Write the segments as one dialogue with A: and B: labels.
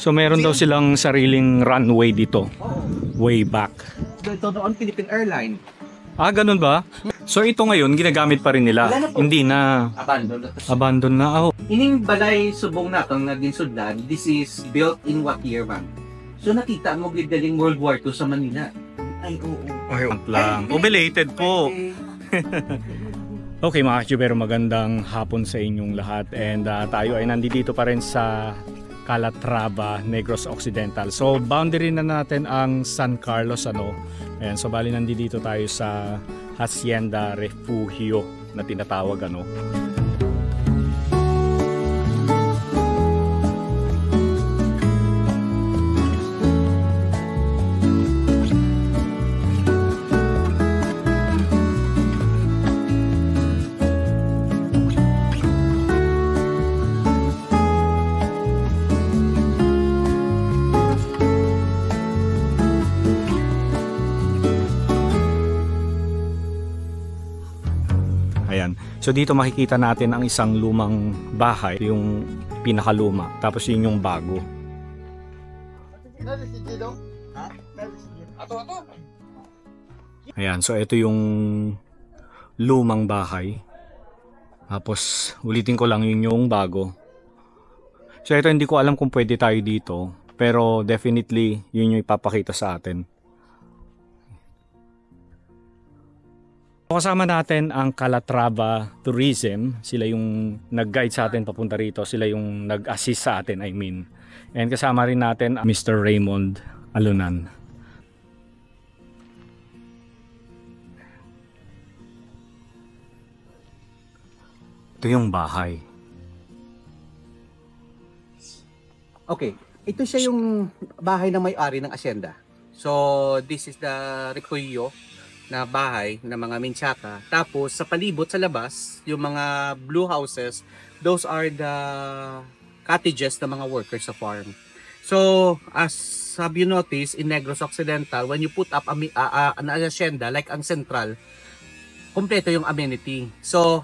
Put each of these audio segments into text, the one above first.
A: So meron daw silang sariling runway dito. Way back.
B: Ito noon Philippine Airline.
A: Ah, ganun ba? So ito ngayon ginagamit pa rin nila. Hindi na abandon na. Oh.
B: Ining balay subong natong naging sudlan, this is built in what year, ma'am? So nakita mo gidaling World War II sa Manila. Ay, oo.
A: Ay, lang. Belated po. Okay mga Chubero, magandang hapon sa inyong lahat. And tayo ay nandito pa rin sa Calatrava, Negros Occidental. So boundary na natin ang San Carlos, ano. Ayan, so bali nandito tayo sa Hacienda Refugio na tinatawag, ano. Ayan. So dito makikita natin ang isang lumang bahay, yung pinakaluma. Tapos yun yung bago. Ayan. So ito yung lumang bahay. Tapos ulitin ko lang, yun yung bago. So ito hindi ko alam kung pwede tayo dito. Pero definitely yun yung ipapakita sa atin. Kasama natin ang Calatrava Tourism. Sila yung nag-guide sa atin papunta rito. Sila yung nag-assist sa atin, I mean. And kasama rin natin Mr. Raymond Alunan. Ito yung bahay.
B: Okay, ito siya yung bahay na may-ari ng asyenda. So, this is the Refugio na bahay ng mga Menchaca. Tapos sa palibot sa labas, yung mga blue houses, those are the cottages ng mga workers sa farm. So as have you noticed in Negros Occidental, when you put up an hacienda like ang Central, kompleto yung amenity. So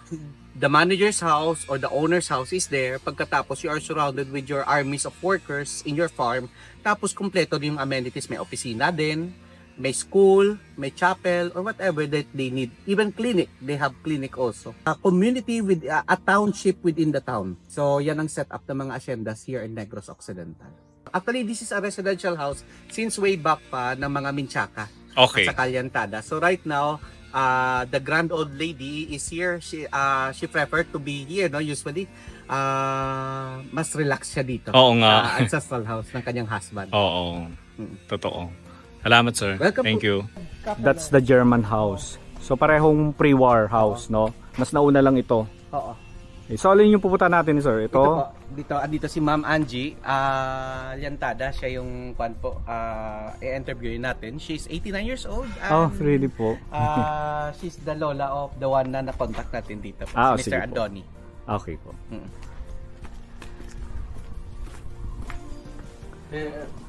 B: the manager's house or the owner's house is there. Pagkatapos you are surrounded with your armies of workers in your farm. Tapos kompleto din yung amenities, may opisina din, may school, may chapel, or whatever that they need. Even clinic, they have clinic also. A community with a township within the town. So yan ang setup ng mga haciendas here in Negros Occidental. Actually, this is a residential house since way back pa ng mga Menchaca.
A: Okay.
B: At sa Calyantada. So right now, the grand old lady is here. She preferred to be here, no? Usually, mas relax siya dito.
A: Oo nga.
B: Ancestral house ng kanyang husband.
A: Oo. Totoo. Salamat, sir.
B: Welcome.
A: Thank you. That's the German house. So parehong pre-war house, no? Mas nauna lang ito.
B: Oo.
A: So alin yung pupunta natin, sir? Ito?
B: Dito si Ma'am Angie Llantada. Siya yung i-interviewin natin. She's 89 years old.
A: Oh, really po?
B: She's the lola of the one na na-contact natin dito. Si Mr. Andoni.
A: Okay po.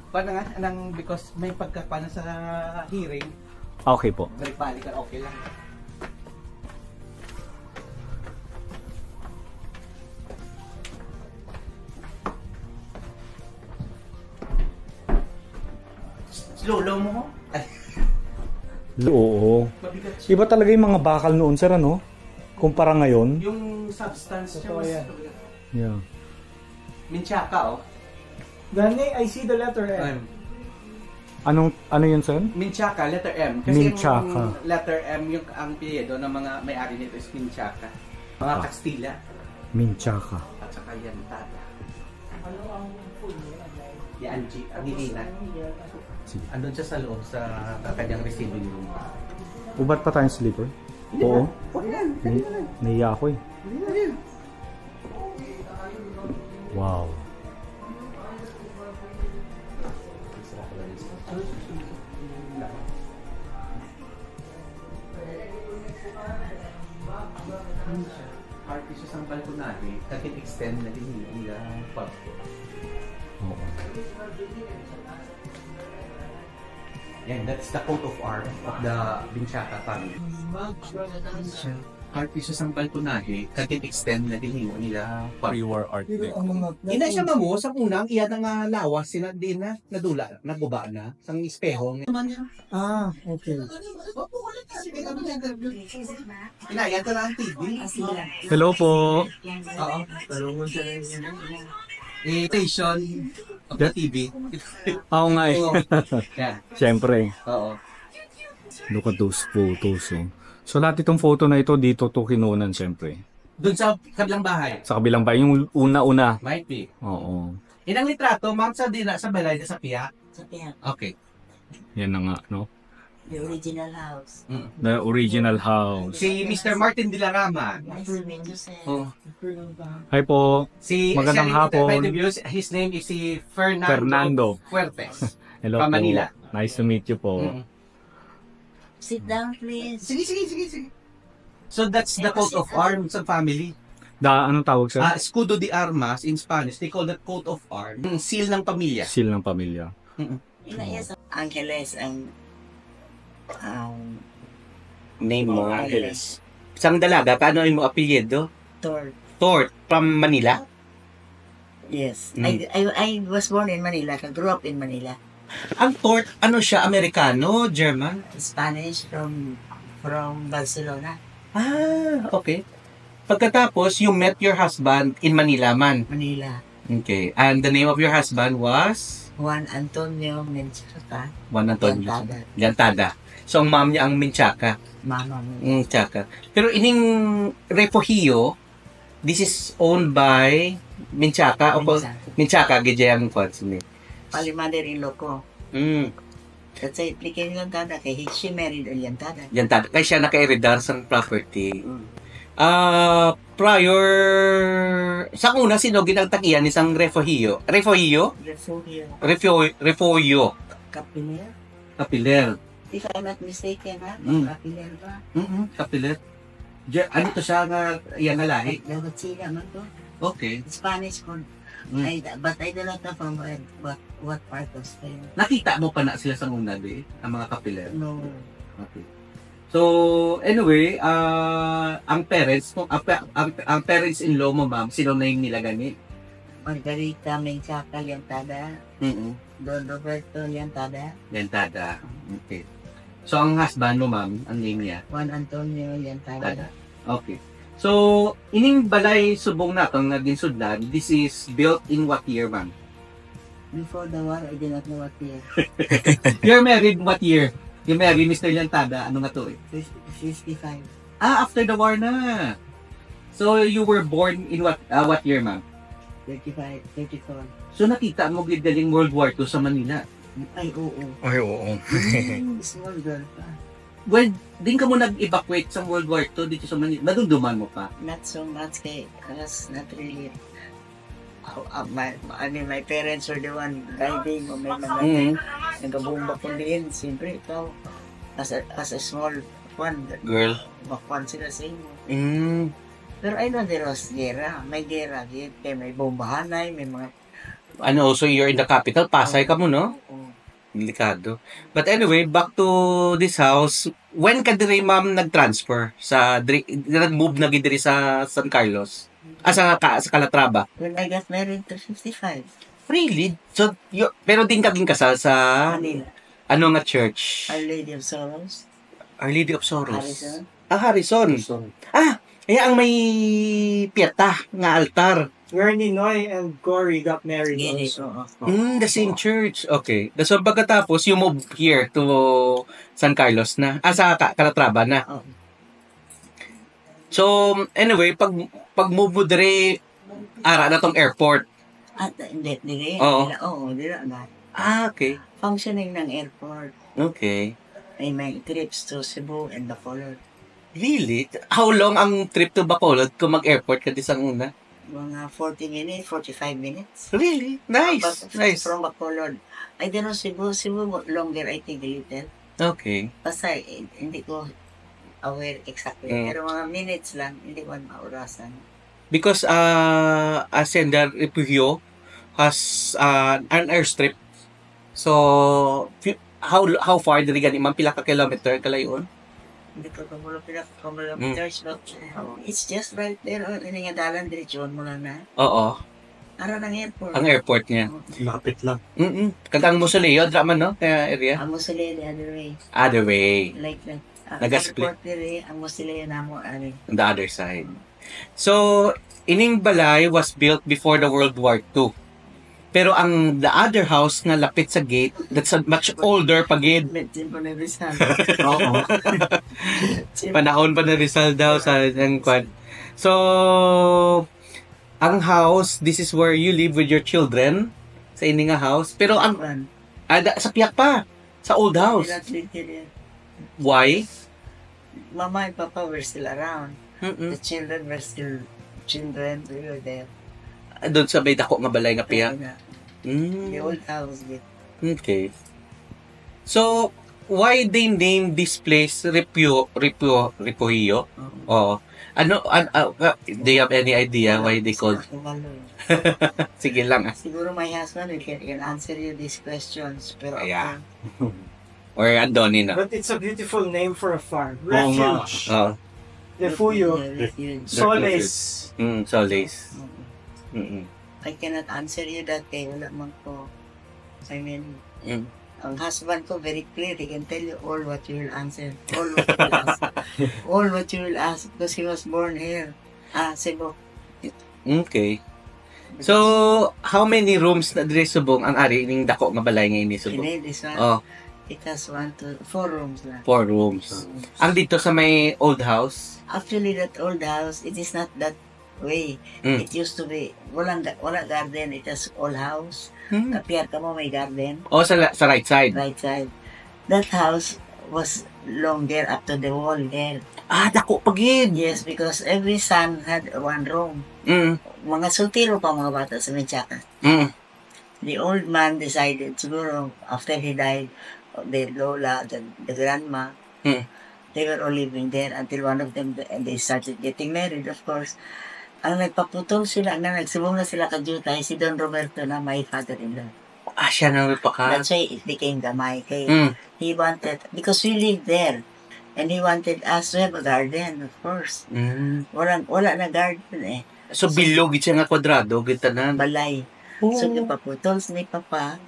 B: Paano nga? Because may pagkapano sa hearing.
A: Okay po.
B: Balik-balik ka, okay lang. Lolo mo ko?
A: Oo. Iba talaga yung mga bakal noon, sir, ano? Kumpara ngayon.
B: Yung substance niya.
A: Yeah.
B: Menchaca, oh.
C: Gani, I see the letter M.
A: Ano yun, sir?
B: Menchaca, letter M. Kasi
A: Menchaca.
B: yung letter M, yung ang apelyido ng mga may-ari nito is Menchaca. Mga Castilla.
A: Menchaca.
B: At saka Llantada. Ano ang full name? Yan, ang Nilina. Andun siya sa loob sa kanyang receiving room.
A: Ubat pa tayong sleeper? Oo. Naiya ako eh. Wow.
B: Party siya sa balkonade, kasi extend na din yung pub.
A: Oo.
B: Yan, that's the coat of arms of the Menchaca family. Art pieces ang balkonahe, katit extend na din nila.
A: Pre-war art din.
B: Ina siya mamo, sa unang, iya na nga lawas, sina din na, nadula, naguba na, sang espeho.
C: Ah, okay.
B: Inayan ka lang TV.
A: Hello po.
B: Oo. Station of the TV.
A: Oo nga eh.
B: Oo. Yeah.
A: Siyempre.
B: Oo.
A: Look at those photos. Oh. So lahat itong photo na ito dito to kinunan siyempre.
B: Doon sa kabilang bahay.
A: Sa kabilang bahay, yung una-una.
B: Might be.
A: Oo.
B: Inang litrato, ma'am, sa dila, sa balay, sa piyak.
D: Sa Piak,
B: Okay.
A: Yan na nga, no?
D: the original house.
A: The original house.
B: Si Mr. Martin Dilarama.
D: Nice to meet you, sir.
B: Oh.
A: Hi po.
B: Si
A: Magandang
B: siya rin,
A: hapon.
B: by the views, his name is si Fernando,
A: Fernando.
B: Fuertes.
A: Hello
B: From
A: po.
B: Manila.
A: Nice to meet you po.
D: Sit down, please.
B: Sige. So that's the coat of arms ng family.
A: Anong tawag sa
B: Escudo de armas in Spanish, they call that coat of arms. Yung seal ng pamilya.
A: seal ng pamilya?
D: Yes, Angeles ang
B: Name mo,
D: Angeles.
B: Isang dalaga, paano yung mo apelyido?
D: Tor.
B: Tort, from Manila?
D: Yes. I was born in Manila. I grew up in Manila.
B: Ang Tort, ano siya, Amerikano, German?
D: Spanish from Barcelona,
B: Okay. Pagkatapos, you met your husband in Manila man.
D: Manila.
B: Okay. And the name of your husband was?
D: Juan Antonio Menchaca.
B: Juan Antonio.
D: Llantada.
B: Llantada. So, ang mom niya ang Menchaca.
D: Mama mo.
B: Menchaca. Pero ining Refugio, this is owned by Menchaca. Menchaca, gijayang funds ni.
D: Pali mother-in-law ko. Kasi iplikin yung Llantada kay she married a Llantada.
B: Llantada. Kaya siya naka-heredar sa property. Prior, sa una, sino ginagtakian isang Refugio? Refugio? Refugio.
D: Kapiler.
B: Kapiler.
D: If I'm not mistaken, ha? Kapiler ba?
B: Kapiler. Ano to siya nga, yan na lahi?
D: Dapat sila man to.
B: Okay.
D: Spanish ko. But I don't know from what part of Spain.
B: Nakita mo pa na sila sa una, di? Ang mga kapiler?
D: No.
B: Okay. So, anyway, ang parents mo, ang parents-in-law mo, ma'am, sino na yung nilagani?
D: Margarita Menchaca Llantada. Don Roberto Llantada.
B: Llantada. Okay. So, ang husband mo, ma'am, ang name niya?
D: Juan Antonio Llantada.
B: Okay. So, ining balay subong natong nga ginsudlan, this is built in what year, ma'am?
D: Before the war, I did not know what year.
B: You're married what year? You married Mr. Llantada, ano nga to eh?
D: 55.
B: After the war na. So, you were born in what year, ma'am?
D: 35, 34.
B: So, nakita mo galing World War II sa Manila.
D: Ay, oo.
A: Ay, oo.
D: Small girl pa.
B: Well, din ka mo nag-evacuate sa World War II dito sa Manila. Nadumduman mo pa.
D: Not so much kay, because not really. My parents were the one driving o may mga nagabumba ko din. Siyempre, ikaw, as a small one,
B: Girl.
D: bakwan sila sa inyo.
B: Mm.
D: Pero I know there was gera. May gera. May bombahanay, may mga...
B: Ano, so you're in the capital, Pasay ka mo, no? Delikado. But anyway, back to this house. When ka diri, ma'am, nag-transfer? Nag-move na diri sa San Carlos? Sa Calatrava?
D: When I got married to 55.
B: Really? So, pero din ka kasal sa...
D: Manila.
B: Ano nga church?
D: Our Lady of Sorrows.
B: Our Lady of Sorrows.
D: Harrison.
B: Harrison. Kaya ang may piyeta nga altar.
C: Where Ninoy and Cory got married
D: Gini,
C: also.
D: oo.
B: The same church. Okay. So, pagkatapos, you move here to San Carlos na. Sa Calatrava na.
D: Oo.
B: So, anyway, pag move mo dire, ara na tong airport.
D: At hindi,
B: Oo.
D: Dila na.
B: Okay.
D: Functioning ng airport.
B: Okay.
D: May trips to Cebu and Bacolod.
B: Really? How long ang trip to Bacolod kung mag-airport ka di sa una?
D: Mga 40 minutes, 45 minutes.
B: Really? Nice.
D: But
B: Nice.
D: From Bacolod. I don't know, Cebu longer, I think, a little.
B: Okay.
D: Basta, hindi ko aware exactly. Pero mga minutes lang, hindi ko maurasan.
B: Because Hacienda Refugio has an airstrip. So, how far diri gani, ma'am, pila ka kilometer kalayon?
D: Hindi ko kilometers, but it's just right there. Ini nga dalan, diretsyon mo lang na.
B: Oo.
D: Ara ng airport.
B: Ang airport niya.
C: Lapit lang.
B: Kagang Musoleo, drama no? Kaya area?
D: Ang Musilele, other way.
B: Other way.
D: Like that.
B: Nag-split.
D: Airport dire, ang Musilele na mo, ano.
B: On the other side. So, ining balay was built before the World War II. Pero ang the other house nga lapit sa gate, that's a much older pagid.
D: Medyo po na Rizal.
B: Oo. Panahon pa na Rizal daw sa ng kwan. So, ang house, this is where you live with your children sa ining nga house. Pero ang sa piyak pa, sa old house. Why?
D: Mama and Papa were still around. The children were still children. We were there.
B: Doon sa may dako nga balay nga piyak.
D: The old house.
B: Okay. So, why they name this place Repollo? Oh. Do you have any idea why they called? Sige lang.
D: Siguro my husband can answer you these questions. Pero
B: yeah. Or Andoni na.
C: But it's a beautiful name for a farm. Refuge.
B: Oh.
C: Refugio. Solace.
B: Solace.
D: I cannot answer you that kay wala man ko. I mean, ang husband ko very clear. He can tell you all what you will answer. All what you will ask. All what you will ask because he was born here. Cebu.
B: Okay. So, how many rooms na dire subong ang ari ning dako nga balay nga ini subong?
D: Hindi, this one.
B: Oh,
D: It has 4 rooms na.
B: 4 rooms. Ang dito sa may old house?
D: Actually, that old house, it is not that way. It used to be, walang garden. It has old house. Kapiyar ka mo, may garden.
B: Oh, sa right side?
D: Right side. That house was longer up to the wall there.
B: Dako pagid.
D: Yes, because every son had 1 room. Mga sultiro pa mga bata sa Menchaca. The old man decided, siguro, after he died, the lola, the grandma, they were all living there until one of them, and they started getting married, of course. Ang nagpaputol sila, nagsubong na sila kajutay, si Don Roberto na my father-in-law.
B: Siya na may paka.
D: That's why it became Gamay. He wanted, because we lived there, and he wanted us to have a garden, of course. Wala na garden eh.
B: So, bilog siya nga kwadrado, gitanan.
D: Balay. So, yung paputol ni Papa,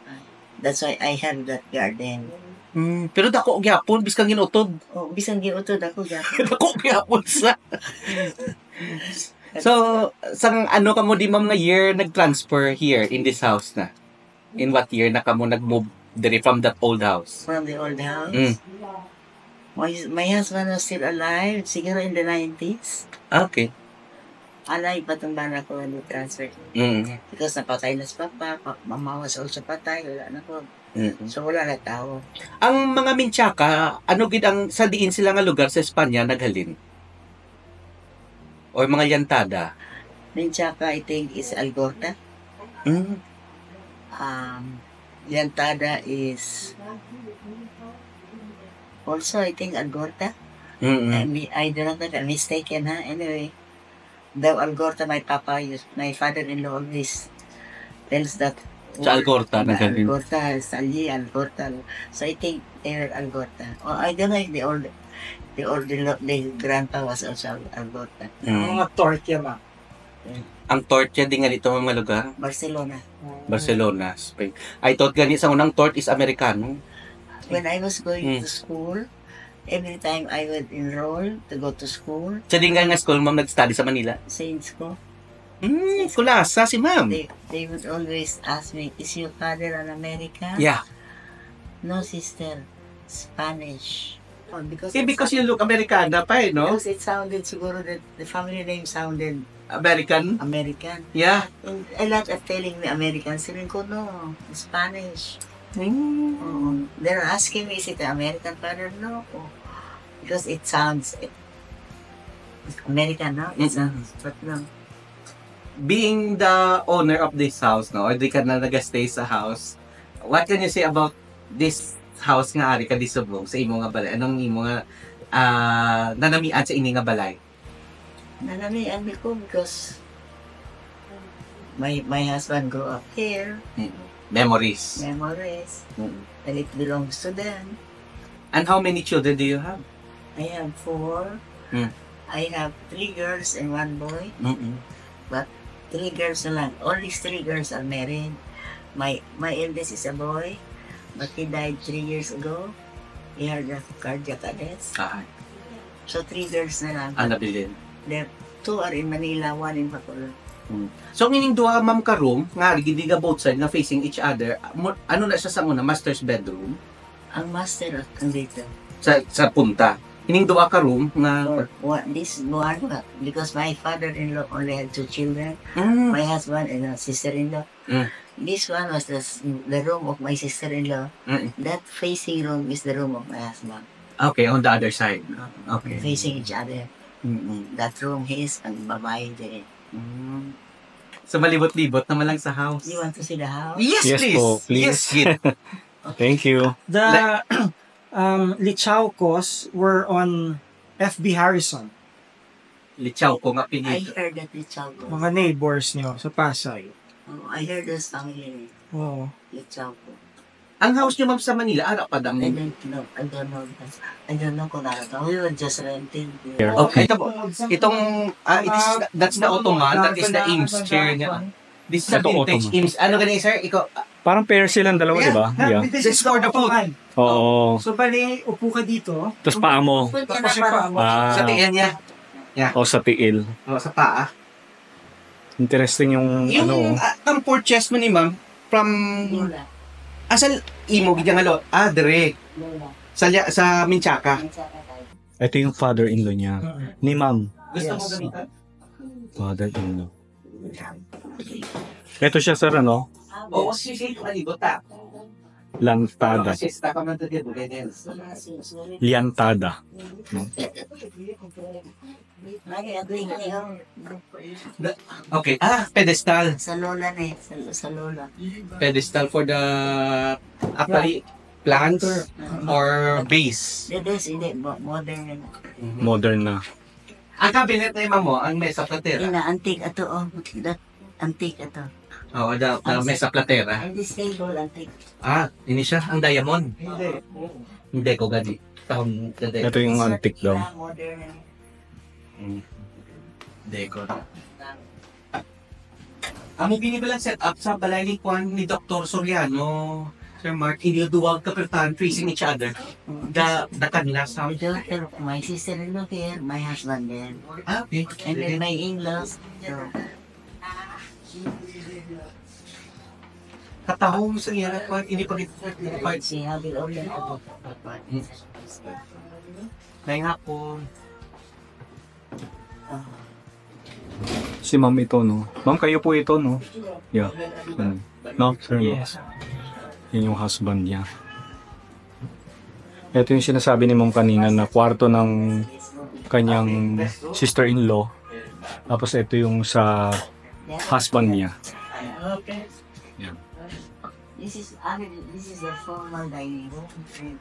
D: that's why I have that garden.
B: Pero dako gyapon biskang ginutod.
D: Oh, bisang giutod ako gyapon.
B: Dako gyapon sa. So, sang ano ka mo di ma'am nga year nag-transfer here in this house na? In what year na ka mo nag-move diri from that old house?
D: From the old house? My husband was still alive, siguro in the 90s.
B: Okay.
D: Alive pa itong bana ko when we transferred. Because napatay na si Papa, Mama was also patay, wala na ko. So wala na tao.
B: Ang mga Menchaca, ano gid ang sa diin sila nga lugar sa Espanya naghalin? O mga Llantada?
D: Menchaca, I think, is Algorta. Llantada is also, I think, Algorta. I do not know if I'm mistaken, ha? Anyway, the Algorta, my father-in-law always tells that
B: sa Algorta naghalin.
D: Algorta, Sali, Algorta. So I think they're Algorta. Or I don't know if the grandpa was also Algorta.
C: Mga tortya ba?
B: Ang tortya din nga dito mga lugar? Barcelona, Spain. I thought gani sa unang tort is Amerikano.
D: When I was going to school, every time I would enroll to go to school.
B: Sa din nga school, ma'am, nag-study sa Manila?
D: Saints ko.
B: Kulasa si ma'am.
D: They would always ask me, is your father an American?
B: Yeah.
D: No, sister. Spanish.
B: Because you look Americana pa eh, no?
D: Because it sounded, siguro, the family name sounded
B: American? Yeah.
D: And a lot of telling me American. Sabi ko, no, Spanish. They're asking me, is it an American father? No. Because it sounds American, no? It sounds, but no.
B: Being the owner of this house, no? Or di ka na nag-stay sa house, what can you say about this house nga ari ka di subong sa imo nga balay? Anong imo nga nanamian sa ini nga balay?
D: Nanamian ko because my husband grew up here.
B: Memories.
D: And it belongs to them.
B: And how many children do you have?
D: I have 4.
B: Mm.
D: I have 3 girls and 1 boy. But 3 girls na lang. Only 3 girls are married. My eldest is a boy, but he died 3 years ago. He had a cardiac arrest. So 3 girls na lang.
B: Nabilin.
D: There, 2 are in Manila, 1 in Bacolod.
B: So, ngining duha ma'am ka room, nga, gidiga both side, na facing each other, ano na siya sa una, master's bedroom?
D: Ang master ang dito.
B: Sa punta. Hining duha ka room, nga,
D: This one, because my father-in-law only had 2 children,
B: mm,
D: my husband and a sister-in-law.
B: Mm.
D: This one was the room of my sister-in-law.
B: mm,
D: That facing room is the room of my husband.
B: okay, on the other side. Okay.
D: Facing each other.
B: Mm-mm.
D: That room his and babae din.
B: Mm. So, malibot-libot naman lang sa house.
D: You want to see the house?
B: Yes,
A: Yes
B: please.
A: po, please.
B: Yes, Git.
A: Thank you.
C: The Lichaucos were on FB Harrison.
B: Lichaw ko nga
D: I
B: pinito.
D: heard that it's all good.
C: Mga neighbors niyo sa Pasay.
D: Oh, I heard this family.
C: Oo.
D: It's all good.
B: Ang house niyo, ma'am, sa Manila, ano pa dang?
D: I don't know. I don't know. I don't know kung nakita. We were just renting.
A: Here.
B: Okay, ito po. Itong, that's the Ottoman, that is the Eames chair niya. This is a
A: Ito,
B: vintage
A: Ottoman.
B: Eames. Ano ganyan, sir? Ikaw,
A: Parang pair silang dalawa, di ba? Yeah.
C: This
B: This is for the food.
A: Oo.
C: So, bali, upo ka dito.
A: Tapos paa mo.
C: Tapos yung paa mo.
B: sa tingin niya.
A: O sa tiil.
B: Sa paa.
A: Interesting yung,
B: Yung ang port chest mo ni ma'am, from,
D: Lola.
B: asal imo, gidya nga lo, dire,
D: Lola.
B: sa Minchaka.
A: ito yung father-in-law niya. Ni ma'am.
B: Gusto mo
C: Yes.
B: gamitan?
A: Father-in-law. Ito siya, sir, ano?
B: Oo, sisi, alibot ta.
A: Lantada.
B: Kasi sa kaman to dito, ganyan.
A: Liantada.
B: Okay, pedestal.
D: Sa lola na eh. Sa lola.
B: Pedestal for the, actually, plants or base.
D: Hindi. Modern na.
A: Modern na.
B: Ang cabinet na yung mo, ang mesa platera.
D: Ina, antique ato. Oh. That, antique ato.
B: Oo, the mesa platera.
D: And this table, antique.
B: Ini siya, ang diamond.
C: Hindi.
B: Hindi ko gadi. Tahong gadi.
A: Ito yung antique daw.
D: Modern na.
B: Decor. Amo binibilang setup sa balay ni Juan ni Dr. Soriano. Sir Mark, iniduwag kapertan facing each other. The kanila sa...
D: My daughter, my sister-in-law here, my husband there.
B: Okay.
D: And then my in-laws. So,
B: Katahong sa iya Juan, ini pa rin.
D: si Habil Orlan ako.
B: Ngayong hapon.
A: Si ma'am ito, no? Ma'am, kayo po ito, no? Yeah. No, sir, no?
C: Yes.
A: Yun yung husband niya. Ito yung sinasabi ni ma'am kanina na kwarto ng kanyang sister-in-law. Tapos ito yung sa husband niya.
D: Okay.
A: Yeah.
D: This is the formal dining room.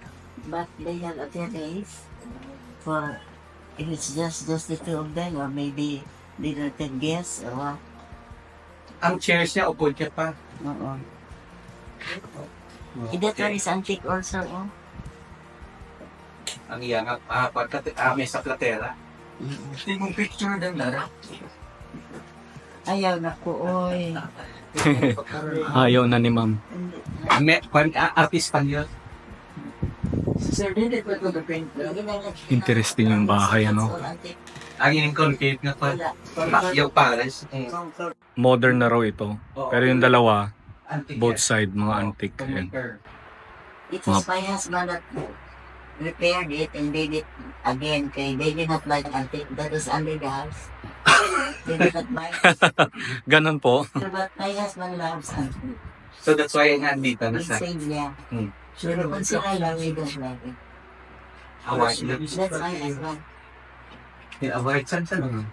D: But they have attendees for if it's just the two of them or maybe they don't have guests or what.
B: Ang chairs niya, upod ka pa.
D: Oo. That one is antique also. Oh.
B: Ang iya nga, mesa platera. Hindi mong picture din, Lara.
D: Ayaw na ko, oy.
A: Ayaw na ni ma'am.
B: Artist pa niya.
D: Sir, did it with the print?
A: Interesting yung bahay, ano?
B: Ang ining concave nga pa. Yung Paris.
A: Modern na raw ito. Pero yung dalawa, both side, mga antique. Ayan.
D: It was my husband that repaired it and did it again. Kay they did not like antique. That was under the house. They did not buy it.
A: Ganon po.
D: But my husband loves antique.
B: So that's why nga dito na
D: He
B: sa
D: said, yeah.
B: Hmm.
D: Sure, kung sila lang, we don't like it.
B: award.
D: That's my husband.
B: Award saan sa mga?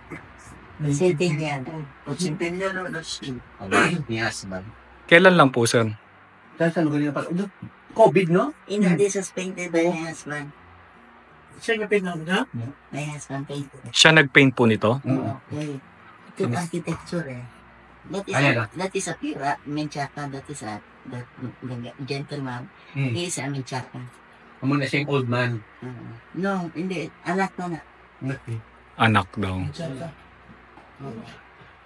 D: Sitting yan.
B: Award ni husband.
A: Kailan lang po, sir?
B: Saan sa lugar niya pa? COVID, no?
D: This was painted by my husband.
C: Siya yung pinamda?
D: My husband painted.
A: Siya nag-paint po nito?
D: Okay. Ito architecture eh. That is a pira, Menchaca, that is a the gentleman. He is a Menchaca.
B: Amo na siya yung old man.
D: No, hindi. Anak na na.
B: Okay.
A: Anak daw.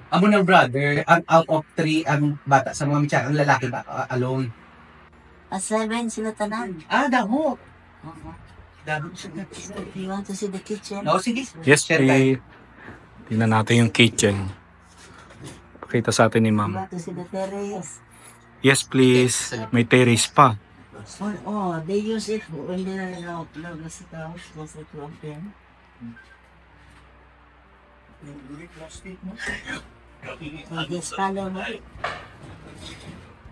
B: Amo ng brother, out of 3 ang bata sa mga mitya, ang lalaki ba alone?
D: 7 sila tanan.
B: Damo.
D: Uh-huh.
B: Damo.
D: You want to see the kitchen?
B: No, sige.
A: Yes,
B: Share tayo.
A: tingnan natin yung kitchen. Pakita sa atin ni
D: You
A: ma'am.
D: want to see the terrace?
A: Yes, please. May terrace pa.
D: They use it when they're close the house, close to of them. This color,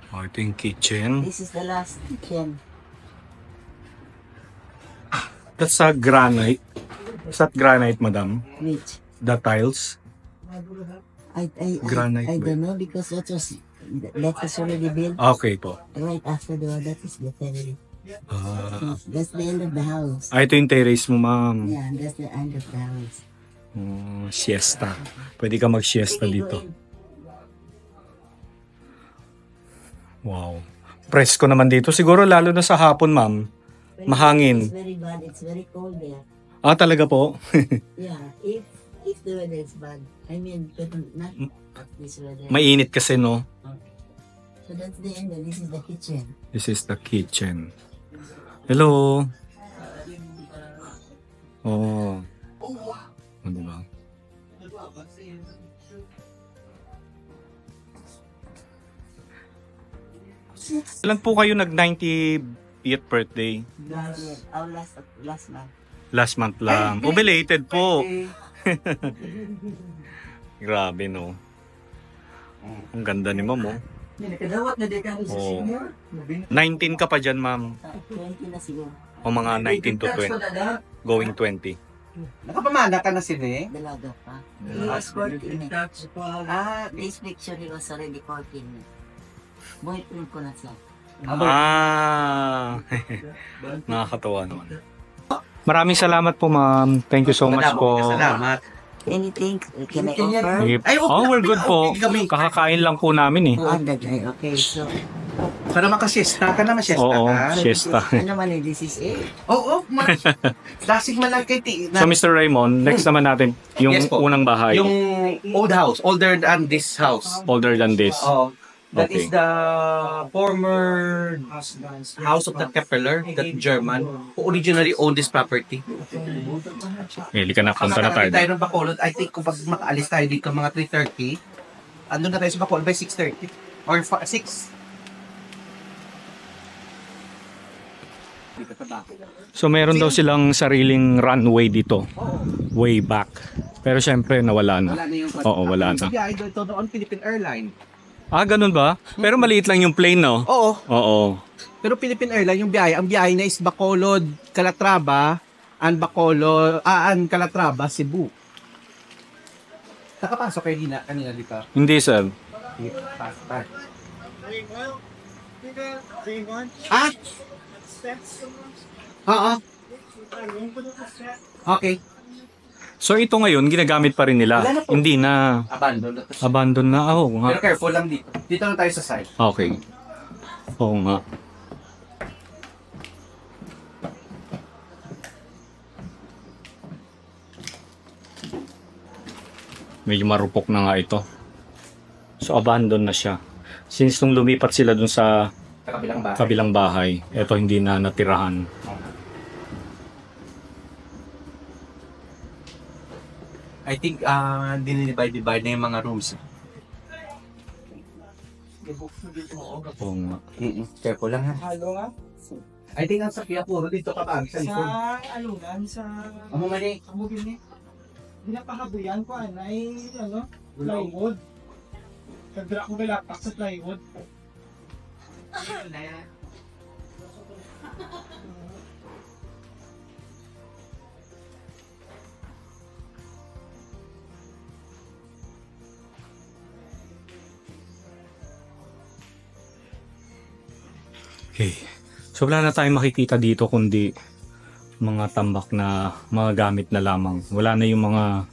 A: Oh, ito yung kitchen.
D: this is the last kitchen.
A: That's a granite. Is that granite, madam?
D: Which
A: The tiles? Granite
D: I
A: ba?
D: don't know because that was already built
A: Okay po.
D: right after the one. That is the terrace.
A: Ah,
D: That's the end of the house.
A: ito yung terrace mo, ma'am.
D: Yeah, that's the end of the house.
A: Siesta. Pwede ka mag-siesta
D: Sige,
A: dito.
D: go in.
A: Wow. Presko naman dito. Siguro lalo na sa hapon, ma'am.
D: When
A: Mahangin.
D: It's very bad. It's very cold there.
A: Talaga po?
D: Yeah, if the weather is bad. I mean, but not this weather.
A: Mainit kasi, no?
D: So that's the end. And this is the kitchen.
A: This is the kitchen. Hello. Oh. Ano ba? Kailan po kayo nag-90th birthday?
D: Our last month.
A: Last month lang. Belated po. Grabe, no? Ang ganda ni ma'am, oh.
C: Nakadawat na di ka sa
A: Oo.
C: senior.
A: 19 ka pa dyan, ma'am.
D: 20 na siguro.
A: O mga 19 to 20. Going 20.
B: Nakapamana ka na sila eh.
D: Dalaga pa. He was 14 eh. This picture he was already 14 eh. Boyfriend ko na siya.
A: Nakakatawa naman. Maraming salamat po, ma'am. Thank you so much po.
B: Salamat.
D: Anything can I offer?
A: Sige. We're good po. Kakakain lang po namin, eh.
D: Okay, so
B: Para makasiesta ka na, masiesta
A: Oo,
B: ka.
A: siesta.
D: ano man eh, this is it.
B: Oo, classic man lang kay Ti.
A: So, Mr. Raymond, next naman natin yung
B: Yes po.
A: unang bahay.
B: Yung old house, older than this house.
A: Older than this.
B: Oh, that
A: Okay.
B: is the former house of the Kepler, that German, who originally owned this property.
A: Eli ka na, punta na tayo.
B: Tayo ng Bacolod, I think kung pag makaalis tayo dito mga 3:30, andun na tayo sa Bacolod by 6:30 or 6.
A: So, meron daw silang sariling runway dito. Way back. Pero syempre, nawala na.
B: Wala na yung
A: Oo, wala na.
B: Yeah, ito noon Philippine Airline.
A: Ganun ba? Pero maliit lang yung plane, no?
B: Oo,
A: Oo.
B: pero Philippine Airline yung biyahe, ang biyahe na is Bacolod, Calatrava, Calatrava, Cebu. Nakapasok kayo kanina di ba?
A: Hindi, sir.
B: Sige, pasok. Oo. Okay.
A: So, ito ngayon, ginagamit pa rin nila.
B: Wala na po.
A: Hindi na.
B: Abandon na to.
A: Abandon na. Nga.
B: Pero careful lang dito. Dito na tayo sa side.
A: Okay. Oo nga. Medyo marupok na nga ito. So, abandon na siya. Since nung lumipat sila dun sa
B: Sa kabilang bahay.
A: kabilang bahay, ito hindi na natirahan.
B: I think dinidivide na yung mga rooms.
A: Oo nga.
B: Careful lang ha.
C: Halo nga.
B: I think ang sakya puro dito ka ba? Sa likod.
C: Sa alungan, sa
B: Amo mali.
C: kamugin ni. Pinapahabuyan ko ay plywood. Kagdra ko galapak sa plywood.
A: Okay. So wala na tayong makikita dito kundi mga tambak na mga gamit na lamang. Wala na yung mga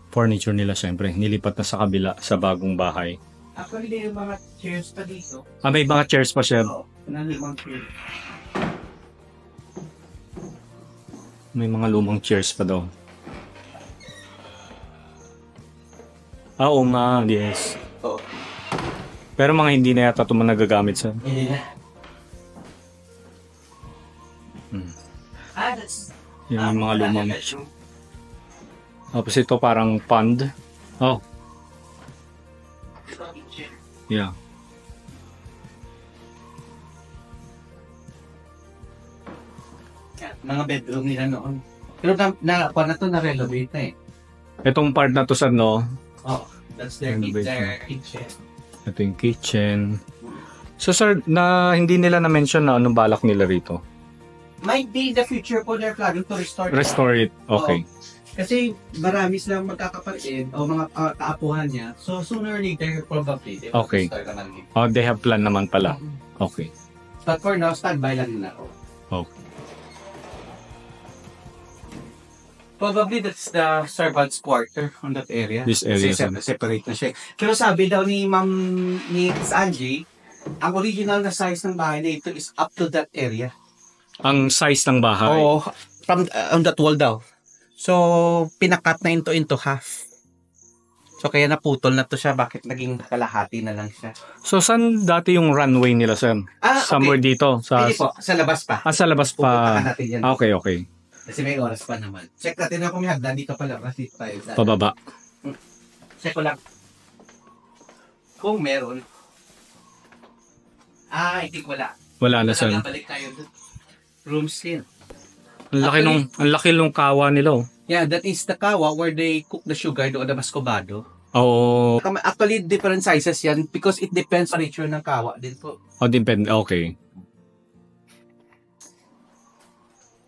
A: furniture nila syempre. Nilipat na sa kabila sa bagong bahay.
C: Actually, yung mga chairs pa dito.
A: May mga chairs pa siya.
C: Nalimang chair.
A: May mga lumang chairs pa daw. Ah, oo nga, yes.
B: Oo.
A: Pero mga hindi na yata ito nagagamit sa...
B: Hindi na.
D: That's
A: Yung mga lumang... Tapos ito parang pond. Oh, yeah.
B: Mga bedroom nila noon. Pero na to na-renovate na eh.
A: Itong part na to sa no,
B: Oh, that's their
A: Renovation.
B: kitchen.
A: ito yung kitchen. So sir, na hindi nila na-mention na anong balak nila rito.
B: Might be the future po they're planning to restore.
A: Restore it. Okay.
B: Kasi marami silang magkakapatid o mga kaapuhan niya. So sooner or later, probably, they will
A: Okay.
B: restore naman din.
A: Oh, they have plan naman pala. Okay.
B: But for now, standby lang din ako.
A: Okay.
B: Probably that's the servants' quarter on that area.
A: This area.
B: Kasi separate na siya. Pero sabi daw ni ni Miss Angie, ang original na size ng bahay na ito is up to that area.
A: Ang size ng bahay.
B: Oo, from on that wall daw. So, pinakat na into half. So, kaya naputol na to siya. Bakit naging kalahati na lang siya?
A: So saan dati yung runway nila, sir? Somewhere dito sa
B: Hindi po, sa labas pa.
A: sa labas pa.
B: Pupuntahan natin yan.
A: Okay, okay.
B: Kasi may oras pa naman. Check natin na kung may hagdan dito pala. Kasi tayo sa...
A: Pababa.
B: Check ko lang. Kung meron. I think wala.
A: Wala na, sir.
B: Balik tayo dun. Room still.
A: Ang laki nung kawa nila. Oh.
B: Yeah, that is the kawa where they cook the sugar doon na mascobado.
A: Oo.
B: Actually, different sizes yan because it depends sa nature ng kawa din po.
A: Oh, depende. Okay.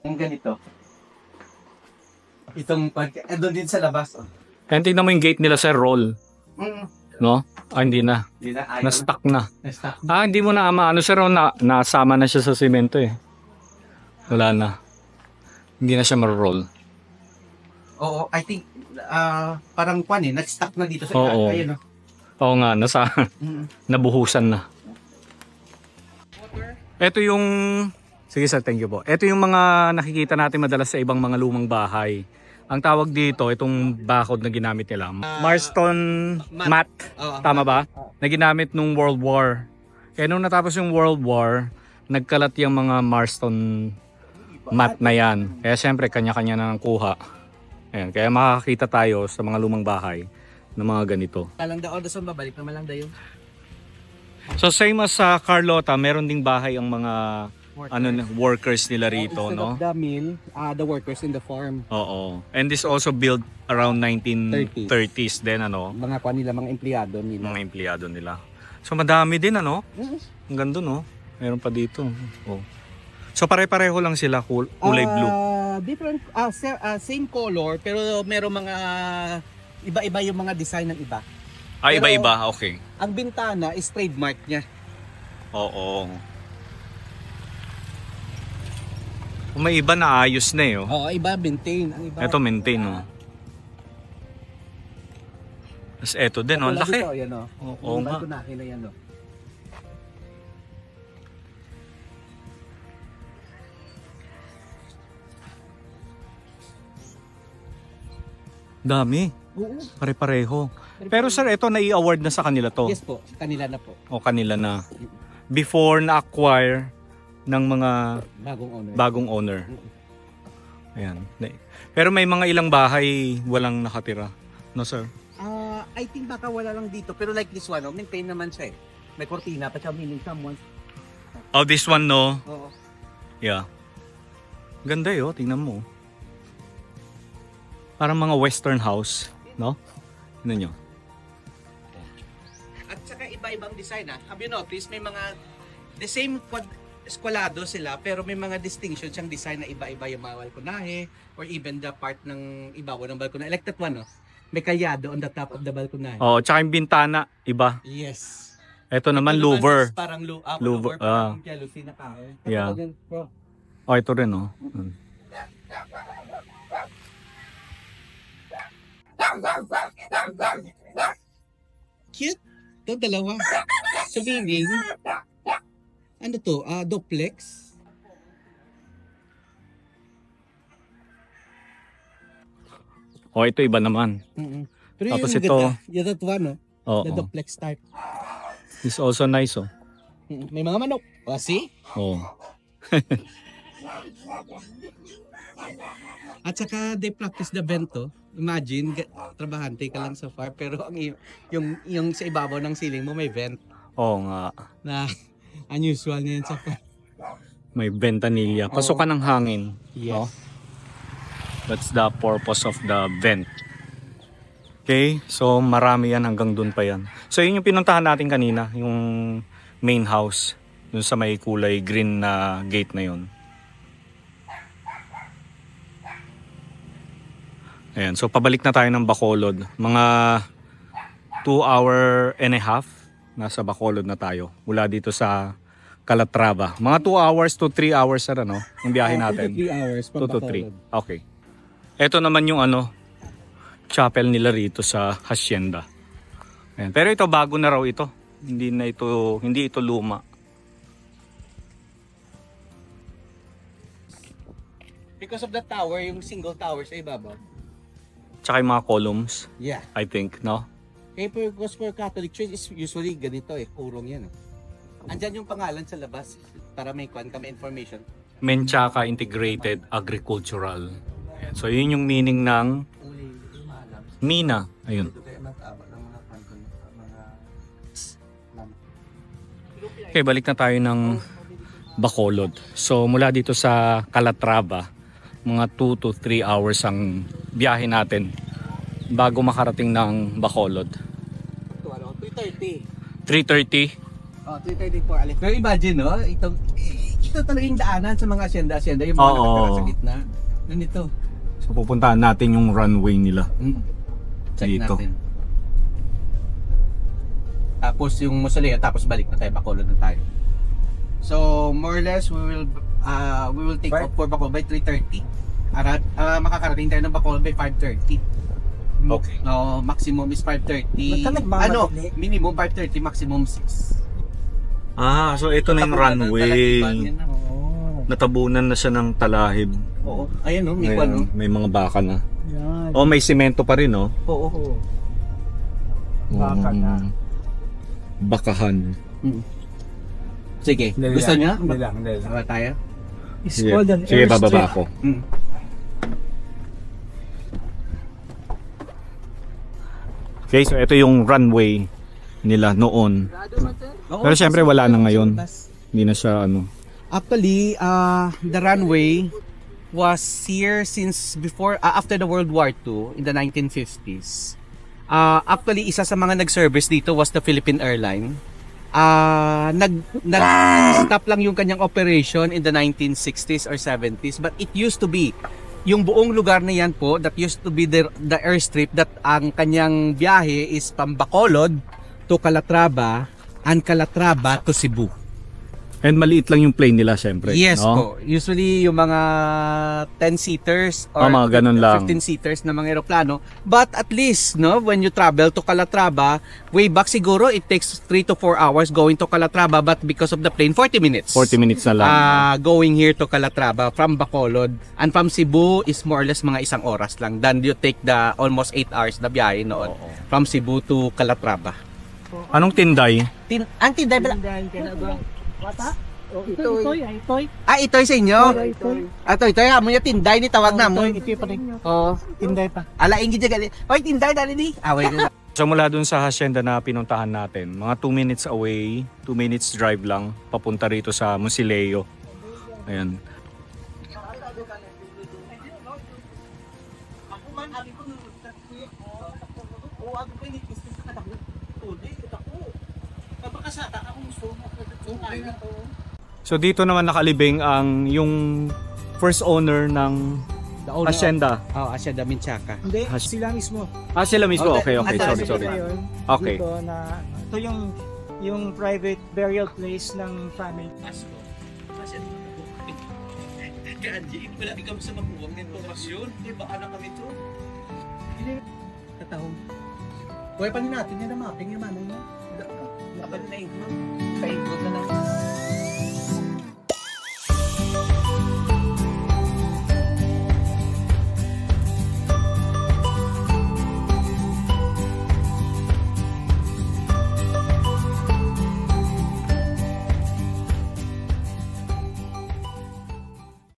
B: Yung ganito. Itong doon din sa labas. Oh.
A: And tingnan mo yung gate nila, sir, roll.
B: Mm.
A: No? Ah, hindi na.
B: Hindi na ayaw.
A: Na-stuck na.
B: Na-stuck.
A: Ah, hindi mo na ano, sir, nasama na siya sa semento eh. Wala na. Hindi na siya ma-roll.
B: Oo, I think parang nag-stuck na dito sa
A: Oo.
B: ayun.
A: Oo nga,
B: Mm.
A: nabuhusan na. Ito yung, sige sir, thank you po. Ito yung mga nakikita natin madalas sa ibang mga lumang bahay. Ang tawag dito, itong bakod na ginamit nila. Marston mat. Tama ba? Na ginamit nung World War. Kaya nung natapos yung World War, nagkalat yung mga Marston mat na yan. Kaya syempre, kanya-kanya na kuha. Ayan, kaya makakita tayo sa mga lumang bahay ng mga ganito.
B: Talang daon sa babalik naman lang dayo.
A: So same as sa Carlota, meron ding bahay ang mga workers nila rito, no?
B: The mill, the workers in the farm.
A: Oo. And this also built around 1930s din, ano?
B: Mga nila, mga empleyado nila.
A: Mga empleyado nila. So madami din, ano? Ang ganda, no? Meron pa dito. Oh. So pare-pareho lang sila, kulay blue.
B: Different, same color, pero meron mga iba-iba yung mga design ng iba.
A: Ah,
B: pero,
A: iba-iba, okay.
B: Ang bintana is trademark niya.
A: Oo. May iba na ayos na eh. Oh.
B: Oo, iba maintain. Ang iba.
A: Ito maintain, no? Tapos eto din, oh. Laki.
B: Ito, yan, oh.
A: Oo nga.
B: Balkonahe na yan, oh.
A: Dami.
B: Oo.
A: Pare-pareho. Pero sir, ito na-i-award na sa kanila to.
B: Yes po, kanila na po.
A: O kanila na. Before na-acquire ng mga bagong owner. Ayan. Pero may mga ilang bahay walang nakatira. No sir?
B: I think baka wala lang dito. Pero like this one, maintain naman siya eh. May kortina pa siya, meaning someone.
A: Oh, this one no?
B: Oo.
A: Yeah. Ganda yun, tingnan mo. Parang mga western house, no? Tingnan nyo.
B: At saka iba-ibang design ha. Have you noticed? May mga the same eskwalado sila pero may mga distinctions siyang design na iba-iba yung mga balkonahe or even the part ng ibabaw ng balkonahe. Like that one, no? May kalyado on the top of the balkonahe.
A: Oh, tsaka yung bintana, iba.
B: Yes.
A: Ito naman,
B: Ito
A: louver.
B: Parang
A: Louver,
B: louver, parang jealousy na kahoy.
A: Yeah.
B: Ito, bro.
A: Oh, ito rin, oh.
B: Cute. Ito, dalawa. So, meaning, ano to? Duplex.
A: O ito iba naman.
B: Pero
A: Tapos
B: yung
A: ito,
B: ganda, yung that one, no?
A: oo.
B: The duplex type.
A: It's also nice, oh.
B: May mga manok. O, see?
A: Oh.
B: At saka they practice the bento. Imagine, trabahante ka lang sa farm pero ang yung sa ibabaw ng ceiling mo may vent
A: Oo nga.
B: na unusual na yan sa farm.
A: May ventanilla. Pasukan ng hangin.
B: Yes.
A: Oh. That's the purpose of the vent. Okay, so marami yan hanggang dun pa yan. So yun yung pinuntahan natin kanina, yung main house. Dun sa may kulay green na gate na yun. Ayan, so pabalik na tayo ng Bacolod. Mga 2.5 hours nasa Bacolod na tayo. Mula dito sa Calatrava. Mga 2 hours to 3 hours na no? Yung biyahe natin.
B: 2 to 3 hours
A: 2 to 3. Okay. Ito naman yung chapel nila rito sa hacienda. Ayan. Pero ito bago na raw ito. Hindi ito luma.
B: Because of the tower, yung single tower sa ibabaw.
A: Tsaka yung mga columns,
B: Yeah.
A: I think, no?
B: Because for Catholic Church is usually ganito urong yan Andyan yung pangalan sa labas para may kami information.
A: Menchaca Integrated Agricultural. Ayan. So yun yung meaning ng Mina. Ayun. Okay, balik na tayo ng Bacolod. So mula dito sa Calatrava, mga 2 to 3 hours ang biyahe natin bago makarating ng Bacolod.
B: 3:30.
A: 3:30.
B: 3:30 for Alex. Pero imagine, no? Ito talaga yung daanan sa mga asyenda yung mga nakatira sa gitna. Ganito.
A: So pupuntahan natin yung runway nila.
B: Check
A: Dito.
B: natin. Tapos yung mausoleo, tapos balik na tayo, Bacolod na tayo. So more or less we will take off for Bacolod by 3:30. Makakarating tayo ng Bacolod by 5:30.
A: Okay.
B: No, maximum is 5:30. Minimum 5:30, maximum 6.
A: So ito na yung runway. Natabunan na siya ng talahib.
B: Oo. Ayan no, may
A: Ayan, may mga baka na.
C: Yan.
A: Oh, may simento pa rin, no?
B: Oo.
C: Baka na.
A: Bakahan.
B: Sige, gusto niya?
C: Hindi lang.
B: Sama tayo?
C: It's called an
A: Sige,
C: airstrip.
A: bababa ako. Okay, so ito yung runway nila noon. Pero syempre wala na ngayon. Hindi na siya
B: Actually, the runway was here since after the World War II in the 1950s. Actually, isa sa mga nag-service dito was the Philippine Airline. Nag-stop lang yung kanyang operation in the 1960s or 70s, but it used to be yung buong lugar na yan po, that used to be the airstrip, that ang kanyang biyahe is from Bacolod to Calatrava and Calatrava to Cebu.
A: And maliit lang yung plane nila syempre.
B: Yes
A: no?
B: po. Usually yung mga 10-seaters or
A: mga ganun lang.
B: 15-seaters na mga eroplano. But at least, no, when you travel to Calatrava, way back siguro it takes 3 to 4 hours going to Calatrava, but because of the plane, 40 minutes.
A: 40 minutes na lang.
B: Going here to Calatrava from Bacolod, and from Cebu is more or less mga 1 oras lang. Then you take the almost 8 hours na biyahe noon from Cebu to Calatrava.
A: Anong tinday?
B: Ang tinday pala.
C: Wata? Itoy.
B: Itoy sa inyo? Itoy. Amo niya tinday ni tawag na mo.
C: Itoy pa rin.
B: Oo.
C: Tinday pa.
B: Alaing gid gali. Hoy, tinday dali ni. Wait.
A: So mula dun sa hacienda na pinuntahan natin, mga 2 minutes away, 2 minutes drive lang, papunta rito sa Musileo. Ayan. So dito naman nakalibing ang yung first owner ng hacienda.
B: Hacienda Menchaca.
C: Hindi, sila mismo.
A: Sila mismo. Okay.
C: Sila
A: Sorry.
C: yun.
A: Okay.
C: Dito na, ito yung private burial place ng family.
B: Kanji, wala ikaw sa makuwang ng informasyon. Di ba anak kami to? Katahong. Kuya pa natin yan na mapping yung manong mo. Kapag na-include. Pa-include na lang.